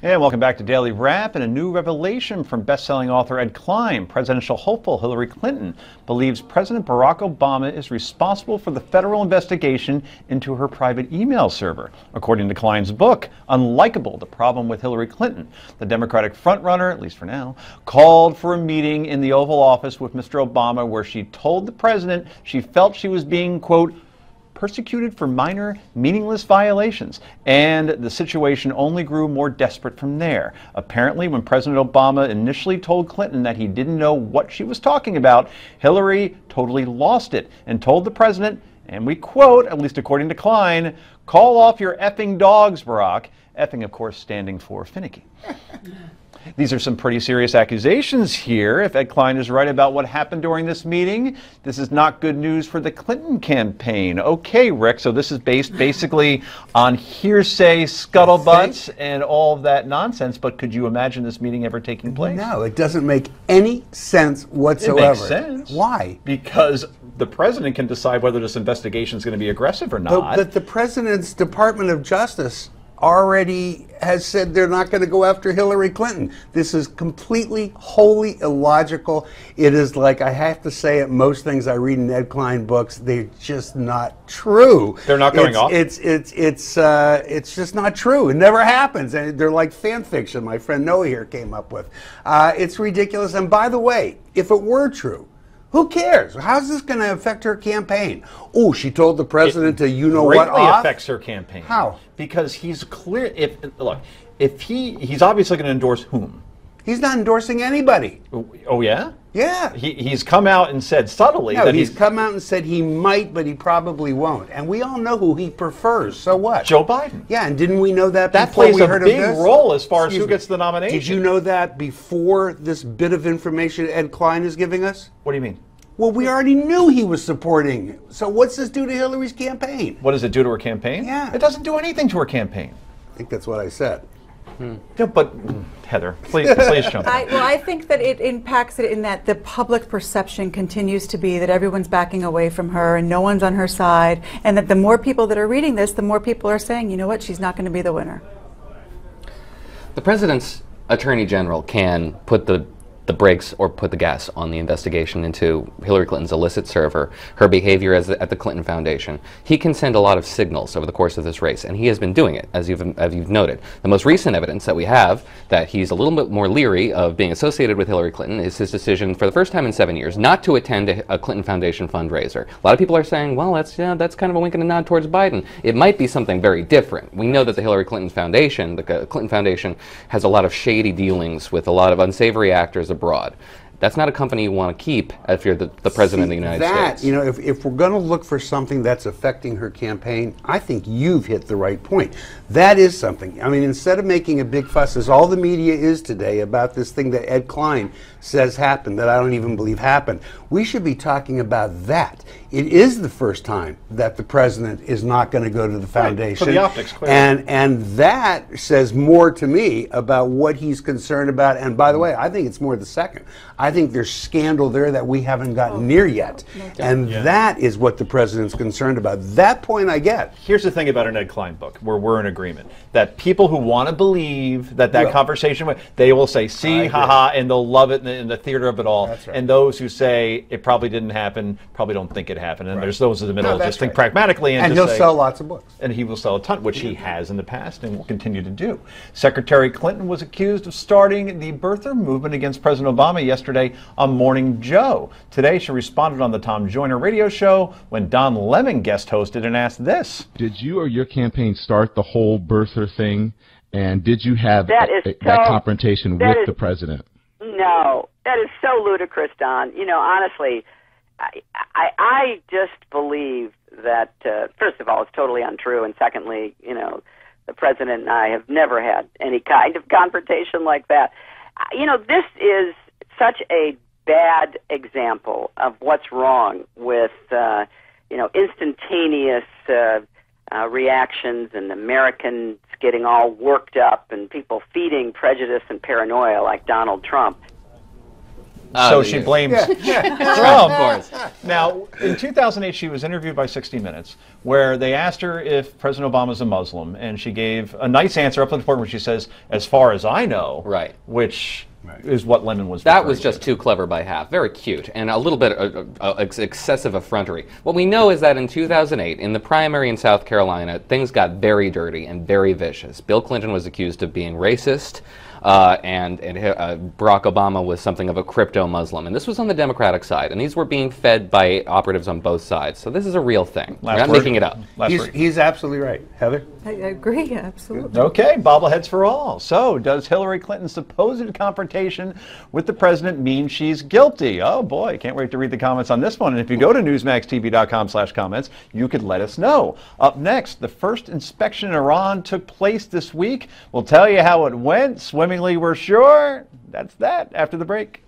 And welcome back to Daily Wrap. And a new revelation from best-selling author Ed Klein. Presidential hopeful Hillary Clinton believes President Barack Obama is responsible for the federal investigation into her private email server. According to Klein's book, Unlikable, The Problem with Hillary Clinton, the Democratic frontrunner, at least for now, called for a meeting in the Oval Office with Mr. Obama where she told the president she felt she was being, quote, persecuted for minor, meaningless violations, and the situation only grew more desperate from there. Apparently, when President Obama initially told Clinton that he didn't know what she was talking about, Hillary totally lost it and told the president, and we quote, at least according to Klein, "Call off your effing dogs, Barack." Effing, of course, standing for finicky. These are some pretty serious accusations here. If Ed Klein is right about what happened during this meeting, this is not good news for the Clinton campaign. Okay, Rick, so this is based basically on hearsay, scuttlebutts, and all of that nonsense, but could you imagine this meeting ever taking place? No, it doesn't make any sense whatsoever. It makes sense. Why? Because the president can decide whether this investigation is going to be aggressive or not. But the president's Department of Justice already has said they're not going to go after Hillary Clinton. This is completely, wholly illogical. It is like, I have to say it, most things I read in Ed Klein books, they're just not true. They're not going off? It's just not true. It never happens. And they're like fan fiction my friend Noah here came up with. It's ridiculous. And by the way, if it were true, who cares? How's this going to affect her campaign? Oh, she told the president to you-know-what off? It greatly affects her campaign. How? Because he's clear. If he's obviously going to endorse whom? He's not endorsing anybody. Oh, yeah? Yeah. He's come out and said subtly that he's come out and said he might, but he probably won't. And we all know who he prefers. So what? Joe Biden. Yeah, and didn't we know that that before plays we heard a big of this? role as far as who gets the nomination. Did you know that before this bit of information Ed Klein is giving us? What do you mean? Well, we already knew he was supporting. So what's this do to Hillary's campaign? What does it do to her campaign? Yeah. It doesn't do anything to her campaign. I think that's what I said. Yeah, but Heather, please jump in. Well, I think that it impacts it in that the public perception continues to be that everyone's backing away from her and no one's on her side, and that the more people that are reading this, the more people are saying, you know what, she's not going to be the winner. The president's attorney general can put the brakes or put the gas on the investigation into Hillary Clinton's illicit server, her behavior at the Clinton Foundation. He can send a lot of signals over the course of this race, and he has been doing it, as you've noted. The most recent evidence that we have that he's a little bit more leery of being associated with Hillary Clinton is his decision, for the first time in 7 years, not to attend a Clinton Foundation fundraiser. A lot of people are saying, well, that's kind of a wink and a nod towards Biden. It might be something very different. We know that the Hillary Clinton Foundation, the Clinton Foundation, has a lot of shady dealings with a lot of unsavory actors abroad. That's not a company you want to keep if you're the president of the United States. You know, if we're going to look for something that's affecting her campaign, I think you've hit the right point. That is something. I mean, instead of making a big fuss, as all the media is today, about this thing that Ed Klein says happened, that I don't even believe happened, we should be talking about that. It is the first time that the president is not going to go to the foundation. Right, for the optics, clearly. And that says more to me about what he's concerned about. And by the way, I think it's more the second. I think there's scandal there that we haven't gotten near yet. And that is what the president's concerned about. That point I get. Here's the thing about an Ed Klein book, where we're in agreement, that people who want to believe that conversation went, they will say, see, haha, and they'll love it in the theater of it all. That's right. And those who say it probably didn't happen, probably don't think it happened. And there's those in the middle who just think pragmatically. And he'll sell lots of books. And he will sell a ton, which he has in the past and will continue to do. Secretary Clinton was accused of starting the birther movement against President Obama yesterday on Morning Joe. Today, she responded on the Tom Joyner radio show when Don Lemon guest hosted and asked this. Did you or your campaign start the whole birther thing? And did you have that confrontation with the president? No, that is so ludicrous, Don. You know, honestly, I just believe that, first of all, it's totally untrue. And secondly, you know, the president and I have never had any kind of confrontation like that. You know, this is such a bad example of what's wrong with, you know, instantaneous reactions and Americans getting all worked up and people feeding prejudice and paranoia like Donald Trump. So she blames Trump. Of course. Now, in 2008, she was interviewed by 60 Minutes, where they asked her if President Obama's a Muslim, and she gave a nice answer up to the point where she says, "As far as I know," right, which is what Lemon was. That was just too clever by half. Very cute and a little bit excessive effrontery. What we know is that in 2008, in the primary in South Carolina, things got very dirty and very vicious. Bill Clinton was accused of being racist. And Barack Obama was something of a crypto-Muslim. And this was on the Democratic side. And these were being fed by operatives on both sides. So this is a real thing. We're not making it up. He's absolutely right. Heather? I agree, absolutely. Okay, bobbleheads for all. So, does Hillary Clinton's supposed confrontation with the president mean she's guilty? Oh boy, can't wait to read the comments on this one. And if you go to newsmaxtv.com/comments, you could let us know. Up next, the first inspection in Iran took place this week. We'll tell you how it went. Swimmingly, we're sure. That's that after the break.